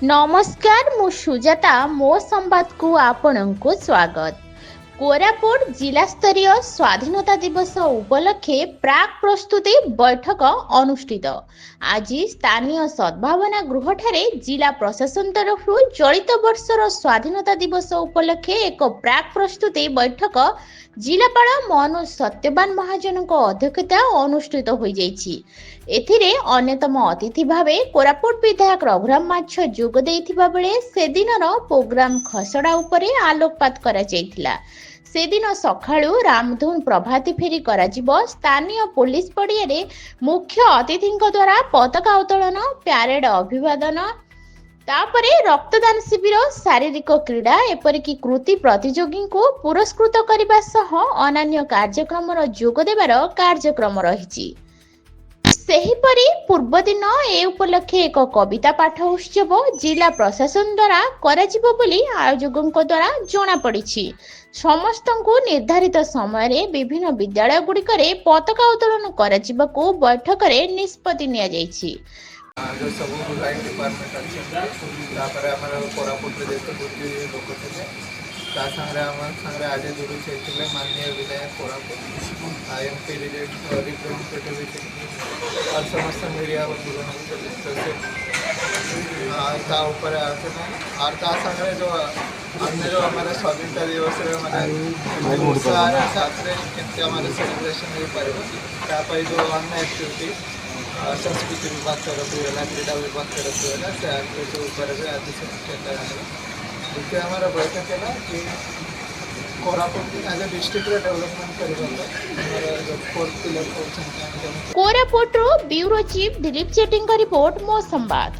नमस्कार मु सुजाता मो संवाद को आपणको स्वागत। कोरापुट जिला स्तरीय स्वाधीनता दिवस उपलक्षे प्राक प्रस्तुति बैठक अनुष्ठित। आज स्थानीय सद्भावना गृह ठारे जिला प्रशासन तरफ चलित वर्षर स्वाधीनता दिवस उपलक्षे एक प्राक प्रस्तुति बैठक जिलापाल मनोज सत्यवान महाजन अध्यक्षता अनुष्ठित हो जाइछि। एथिरे अन्यतम अतिथि भावे कोरापुट विधायक रघुराम माछ जोग देइथिबा बेले सेदिनर प्रोग्राम खसड़ा उपरे आलोकपात करा जाइथिला। सेदिन सकाळु रामधुन प्रभाती फेरी कराजिबो। स्थानीय पुलिस पड़ियारे मुख्य अतिथिଙ୍କ द्वारा पताका उत्तोलन, प्यारेड अभिवादन, तापरे रक्तदान शिविर, शारीरिक क्रीड़ा एपरिकी कृति प्रतियोगी को पुरस्कृत करने सह अन्य कार्यक्रम जोग देवार कार्यक्रम रही। सेहीपरि पूर्व दिन ए उपलक्षे एक कविता पाठ उत्सव जिला प्रशासन द्वारा कराजिबो बोली आयोजकों द्वारा जना पड़ी। समस्त निर्धारित समय विभिन्न विद्यालय गुड़िक पताका उत्तोलन कराजिबाकू बैठक में निष्पत्ति निया जाइछि। जो सब लाइन डिपार्टमेंट अच्छे कोरापुट लोक थे आज जोड़ी से माननीय विधायक कोरापुट एमपी रिप्रेजेंटेटिव और समस्त मीडिया ऊपर और सामने जो अन्य जो हमारे स्वाधीनता दिवस हमारे सेलिब्रेशन हो पार जो अन्य एक्टिविटी संस्कृति विभाग तरफ क्रीड़ा विभाग तरफ से एक्टिविटी ऊपर आज से हमारा बैठक है कि Koraput as a district development कर Koraput bureau chief Dilip Chetty report मो संवाद।